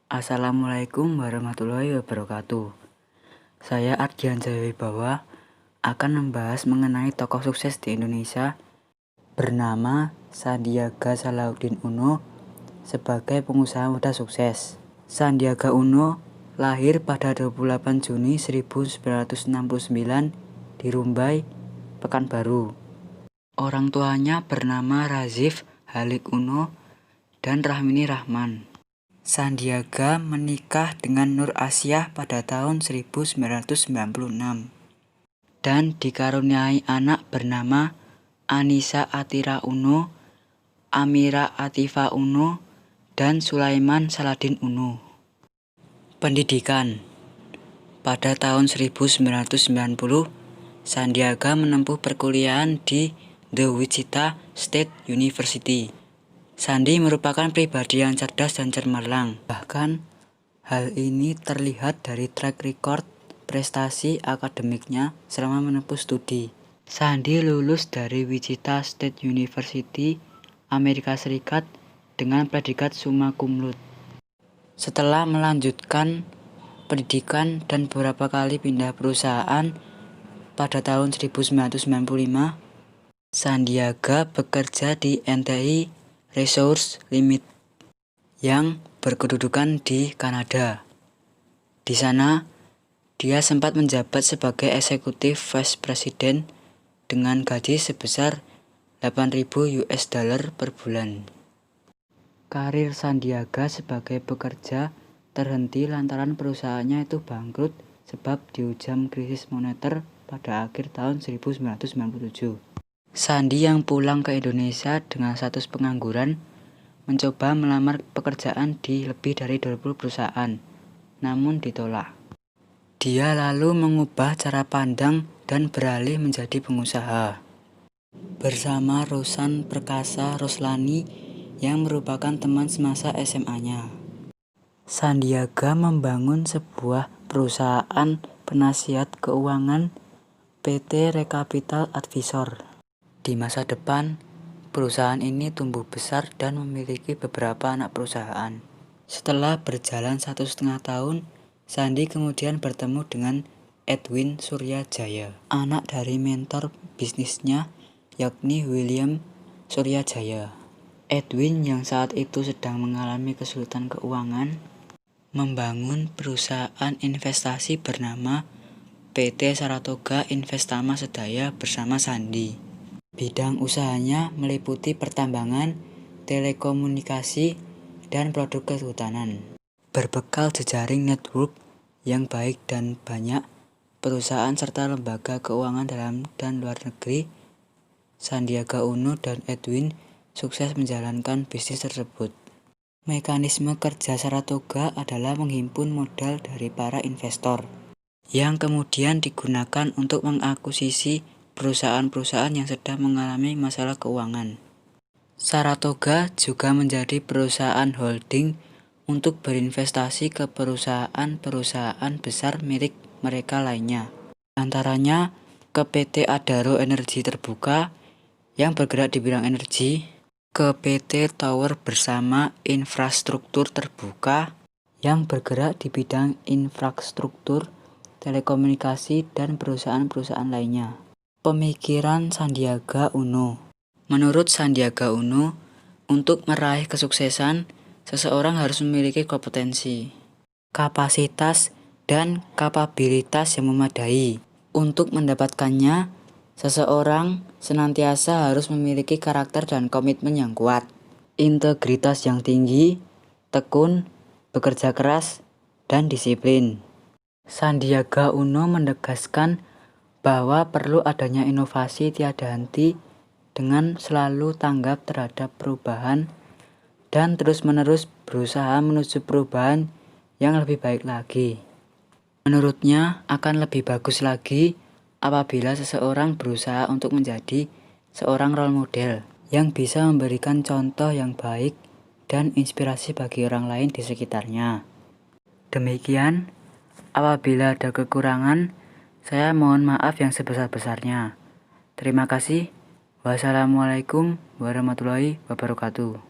Assalamualaikum warahmatullahi wabarakatuh. Saya Ardian Jayawibawa akan membahas mengenai tokoh sukses di Indonesia bernama Sandiaga Salahuddin Uno sebagai pengusaha muda sukses. Sandiaga Uno lahir pada 28 Juni 1969 di Rumbai, Pekanbaru. Orang tuanya bernama Razif Halik Uno dan Rahmini Rahman. Sandiaga menikah dengan Nur Asyah pada tahun 1996 dan dikaruniai anak bernama Anissa Atira Uno, Amira Atifa Uno, dan Sulaiman Saladin Uno. Pendidikan. Pada tahun 1990, Sandiaga menempuh perkuliahan di The Wichita State University. Sandi merupakan pribadi yang cerdas dan cemerlang. Bahkan, hal ini terlihat dari track record prestasi akademiknya selama menempuh studi. Sandi lulus dari Wichita State University, Amerika Serikat dengan predikat summa cum laude. Setelah melanjutkan pendidikan dan beberapa kali pindah perusahaan, pada tahun 1995, Sandiaga bekerja di NTI Resources Limited yang berkedudukan di Kanada. Di sana, dia sempat menjabat sebagai eksekutif vice president dengan gaji sebesar $8.000 per bulan. Karir Sandiaga sebagai pekerja terhenti lantaran perusahaannya itu bangkrut sebab diujam krisis moneter pada akhir tahun 1997. Sandi yang pulang ke Indonesia dengan status pengangguran mencoba melamar pekerjaan di lebih dari 20 perusahaan, namun ditolak. Dia lalu mengubah cara pandang dan beralih menjadi pengusaha. Bersama Rosan Perkasa Roslani yang merupakan teman semasa SMA-nya. Sandiaga membangun sebuah perusahaan penasihat keuangan PT Recapital Advisor. Di masa depan, perusahaan ini tumbuh besar dan memiliki beberapa anak perusahaan. Setelah berjalan 1,5 tahun, Sandi kemudian bertemu dengan Edwin Suryajaya, anak dari mentor bisnisnya, yakni William Suryajaya. Edwin yang saat itu sedang mengalami kesulitan keuangan, membangun perusahaan investasi bernama PT Saratoga Investama Sedaya bersama Sandi. Bidang usahanya meliputi pertambangan, telekomunikasi, dan produk kehutanan. Berbekal jejaring network yang baik dan banyak perusahaan serta lembaga keuangan dalam dan luar negeri, Sandiaga Uno dan Edwin sukses menjalankan bisnis tersebut. Mekanisme kerja Saratoga adalah menghimpun modal dari para investor, yang kemudian digunakan untuk mengakuisisi perusahaan-perusahaan yang sedang mengalami masalah keuangan. Saratoga juga menjadi perusahaan holding untuk berinvestasi ke perusahaan-perusahaan besar milik mereka lainnya. Antaranya ke PT Adaro Energi Terbuka yang bergerak di bidang energi, ke PT Tower Bersama Infrastruktur Terbuka yang bergerak di bidang infrastruktur, telekomunikasi, dan perusahaan-perusahaan lainnya. Pemikiran Sandiaga Uno. Menurut Sandiaga Uno, untuk meraih kesuksesan, seseorang harus memiliki kompetensi, kapasitas, dan kapabilitas yang memadai. Untuk mendapatkannya, seseorang senantiasa harus memiliki karakter dan komitmen yang kuat, integritas yang tinggi, tekun, bekerja keras, dan disiplin. Sandiaga Uno menegaskan bahwa perlu adanya inovasi tiada henti dengan selalu tanggap terhadap perubahan dan terus-menerus berusaha menuju perubahan yang lebih baik lagi. Menurutnya akan lebih bagus lagi apabila seseorang berusaha untuk menjadi seorang role model yang bisa memberikan contoh yang baik dan inspirasi bagi orang lain di sekitarnya. Demikian, apabila ada kekurangan, saya mohon maaf yang sebesar-besarnya. Terima kasih. Wassalamualaikum warahmatullahi wabarakatuh.